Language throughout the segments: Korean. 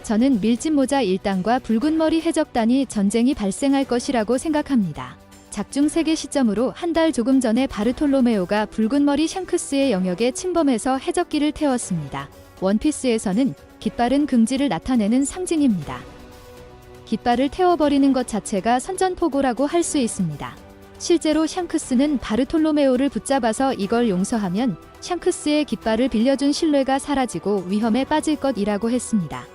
저는 밀짚모자 1단과 붉은머리 해적단이 전쟁이 발생할 것이라고 생각합니다. 작중 세계 시점으로 한 달 조금 전에 바르톨로메오가 붉은머리 샹크스의 영역에 침범해서 해적기를 태웠습니다. 원피스에서는 깃발은 긍지를 나타내는 상징입니다. 깃발을 태워버리는 것 자체가 선전포고라고 할 수 있습니다. 실제로 샹크스는 바르톨로메오를 붙잡아서 이걸 용서하면 샹크스의 깃발을 빌려준 신뢰가 사라지고 위험에 빠질 것이라고 했습니다.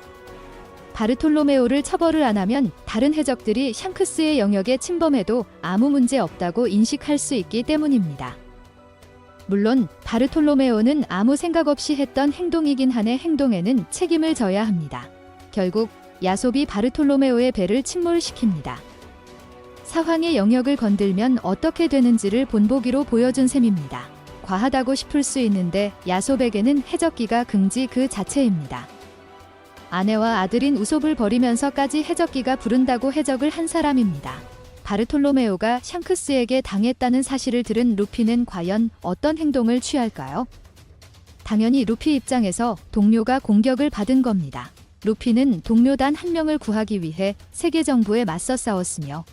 바르톨로메오를 처벌을 안 하면 다른 해적들이 샹크스의 영역에 침범해도 아무 문제 없다고 인식할 수 있기 때문입니다. 물론 바르톨로메오는 아무 생각 없이 했던 행동이긴 한데 행동에는 책임을 져야 합니다. 결국 야솝이 바르톨로메오의 배를 침몰시킵니다. 사황의 영역을 건들면 어떻게 되는지를 본보기로 보여준 셈입니다. 과하다고 싶을 수 있는데 야솝에게는 해적기가 긍지 그 자체입니다. 아내와 아들인 우솝을 버리면서까지 해적기가 부른다고 해적을 한 사람입니다. 바르톨로메오가 샹크스에게 당했다는 사실을 들은 루피는 과연 어떤 행동을 취할까요? 당연히 루피 입장에서 동료가 공격을 받은 겁니다. 루피는 동료 단 한 명을 구하기 위해 세계 정부에 맞서 싸웠으며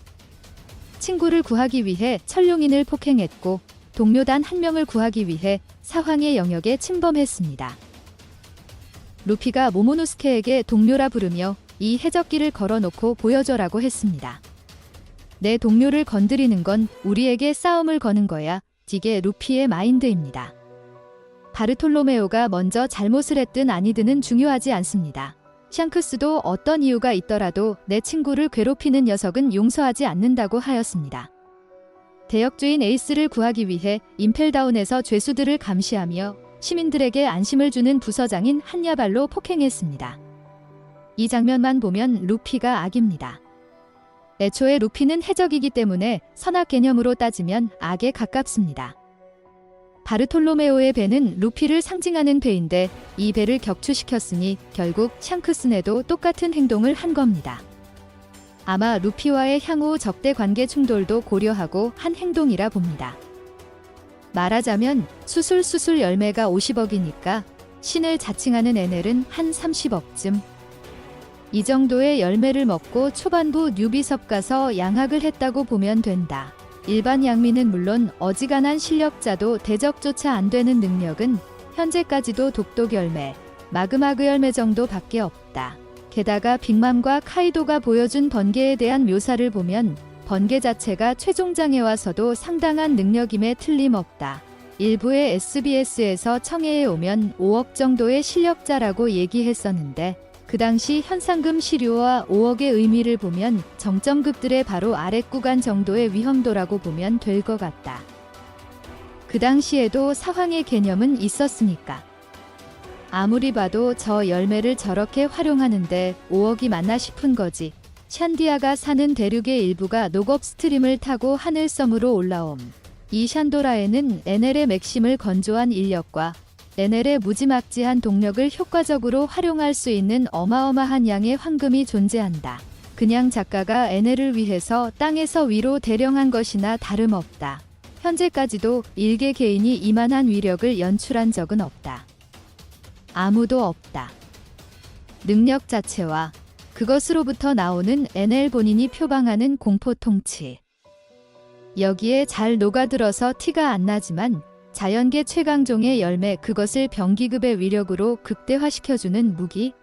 친구를 구하기 위해 천룡인을 폭행했고 동료 단 한 명을 구하기 위해 사황의 영역에 침범했습니다. 루피가 모모노스케에게 동료라 부르며 이 해적기를 걸어놓고 보여줘라고 했습니다. 내 동료를 건드리는 건 우리에게 싸움을 거는 거야. 이게 루피의 마인드입니다. 바르톨로메오가 먼저 잘못을 했든 아니든은 중요하지 않습니다. 샹크스도 어떤 이유가 있더라도 내 친구를 괴롭히는 녀석은 용서하지 않는다고 하였습니다. 대역주인 에이스를 구하기 위해 임펠다운에서 죄수들을 감시하며 시민들에게 안심을 주는 부서장인 한야발로 폭행했습니다. 이 장면만 보면 루피가 악입니다. 애초에 루피는 해적이기 때문에 선악 개념으로 따지면 악에 가깝습니다. 바르톨로메오의 배는 루피를 상징하는 배인데 이 배를 격추시켰으니 결국 샹크스네도 똑같은 행동을 한 겁니다. 아마 루피와의 향후 적대 관계 충돌도 고려하고 한 행동이라 봅니다. 말하자면 수술 열매가 50억이니까 신을 자칭하는 에넬은 한 30억쯤. 이 정도의 열매를 먹고 초반부 뉴비섭 가서 양학을 했다고 보면 된다. 일반 양민은 물론 어지간한 실력자도 대적조차 안 되는 능력은 현재까지도 독독 열매, 마그마그 열매 정도밖에 없다. 게다가 빅맘과 카이도가 보여준 번개에 대한 묘사를 보면 번개 자체가 최종장에 와서도 상당한 능력임에 틀림없다. 일부의 SBS에서 청해에 오면 5억 정도의 실력자라고 얘기했었는데 그 당시 현상금 시류와 5억의 의미를 보면 정점급들의 바로 아랫 구간 정도의 위험도라고 보면 될 것 같다. 그 당시에도 사황의 개념은 있었으니까. 아무리 봐도 저 열매를 저렇게 활용하는데 5억이 맞나 싶은 거지. 샨디아가 사는 대륙의 일부가 녹업 스트림을 타고 하늘섬으로 올라옴. 이 샨도라에는 에넬의 맥심을 건조한 인력과 에넬의 무지막지한 동력을 효과적으로 활용할 수 있는 어마어마한 양의 황금이 존재한다. 그냥 작가가 에넬을 위해서 땅에서 위로 대령한 것이나 다름없다. 현재까지도 일개 개인이 이만한 위력을 연출한 적은 없다. 아무도 없다. 능력 자체와 그것으로부터 나오는 에넬 본인이 표방하는 공포 통치. 여기에 잘 녹아들어서 티가 안 나지만 자연계 최강종의 열매 그것을 병기급의 위력으로 극대화시켜주는 무기?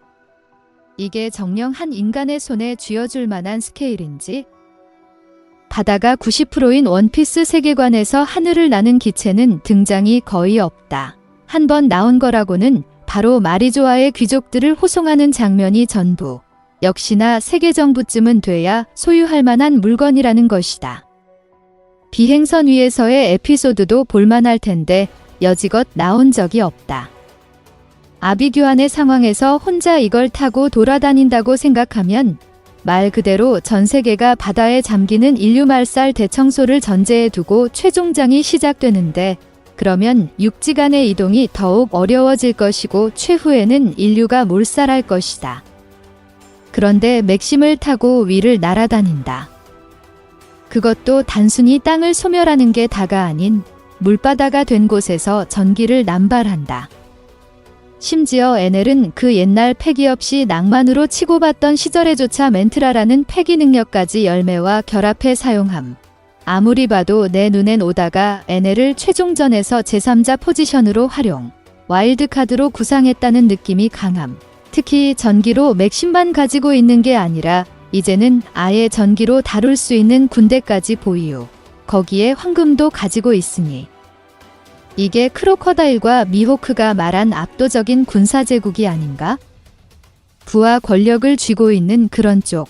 이게 정녕 한 인간의 손에 쥐어줄 만한 스케일인지? 바다가 90%인 원피스 세계관에서 하늘을 나는 기체는 등장이 거의 없다. 한 번 나온 거라고는 바로 마리조아의 귀족들을 호송하는 장면이 전부. 역시나 세계정부쯤은 돼야 소유할 만한 물건이라는 것이다. 비행선 위에서의 에피소드도 볼만할 텐데 여지껏 나온 적이 없다. 아비규환의 상황에서 혼자 이걸 타고 돌아다닌다고 생각하면 말 그대로 전 세계가 바다에 잠기는 인류말살 대청소를 전제에 두고 최종장이 시작되는데 그러면 육지 간의 이동이 더욱 어려워질 것이고 최후에는 인류가 몰살할 것이다. 그런데 맥심을 타고 위를 날아다닌다. 그것도 단순히 땅을 소멸하는 게 다가 아닌 물바다가 된 곳에서 전기를 남발한다. 심지어 에넬은 그 옛날 패기 없이 낭만으로 치고받던 시절에조차 멘트라라는 패기 능력까지 열매와 결합해 사용함. 아무리 봐도 내 눈엔 오다가 에넬을 최종전에서 제3자 포지션으로 활용. 와일드카드로 구상했다는 느낌이 강함. 특히 전기로 맥심만 가지고 있는 게 아니라 이제는 아예 전기로 다룰 수 있는 군대까지 보유. 거기에 황금도 가지고 있으니. 이게 크로커다일과 미호크가 말한 압도적인 군사제국이 아닌가? 부와 권력을 쥐고 있는 그런 쪽.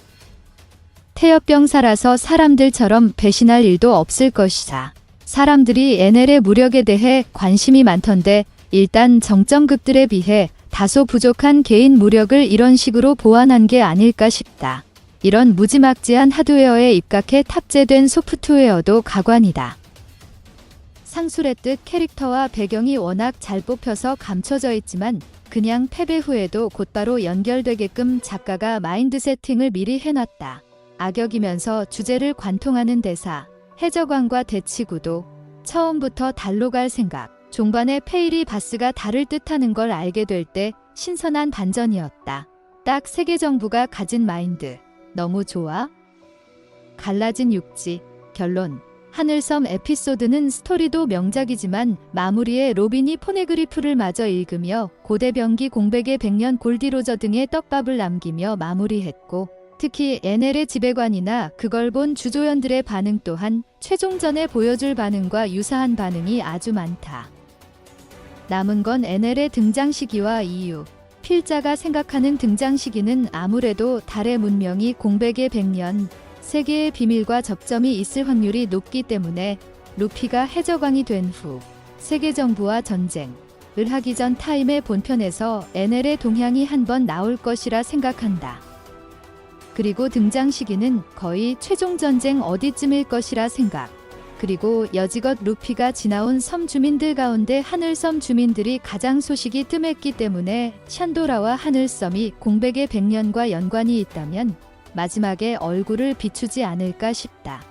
태엽병사라서 사람들처럼 배신할 일도 없을 것이다. 사람들이 에넬의 무력에 대해 관심이 많던데 일단 정점급들에 비해 다소 부족한 개인 무력을 이런 식으로 보완한 게 아닐까 싶다. 이런 무지막지한 하드웨어에 입각해 탑재된 소프트웨어도 가관이다. 상술했듯 캐릭터와 배경이 워낙 잘 뽑혀서 감춰져 있지만 그냥 패배 후에도 곧바로 연결되게끔 작가가 마인드 세팅을 미리 해놨다. 악역이면서 주제를 관통하는 대사, 해적왕과 대치구도, 처음부터 달로 갈 생각, 종반의 페이리 바스가 달을 뜻하는 걸 알게 될 때 신선한 반전이었다. 딱 세계정부가 가진 마인드. 너무 좋아? 갈라진 육지. 결론. 하늘섬 에피소드는 스토리도 명작이지만 마무리에 로빈이 포네그리프를 마저 읽으며 고대병기 공백의 백년 골디로저 등의 떡밥을 남기며 마무리했고 특히 에넬의 지배관이나 그걸 본 주조연들의 반응 또한 최종전에 보여줄 반응과 유사한 반응이 아주 많다. 남은 건 에넬의 등장 시기와 이유. 필자가 생각하는 등장 시기는 아무래도 달의 문명이 공백의 100년, 세계의 비밀과 접점이 있을 확률이 높기 때문에 루피가 해적왕이 된 후 세계정부와 전쟁을 하기 전 타임의 본편에서 에넬의 동향이 한번 나올 것이라 생각한다. 그리고 등장 시기는 거의 최종전쟁 어디쯤일 것이라 생각. 그리고 여지껏 루피가 지나온 섬 주민들 가운데 하늘섬 주민들이 가장 소식이 뜸했기 때문에 샨도라와 하늘섬이 공백의 100년과 연관이 있다면 마지막에 얼굴을 비추지 않을까 싶다.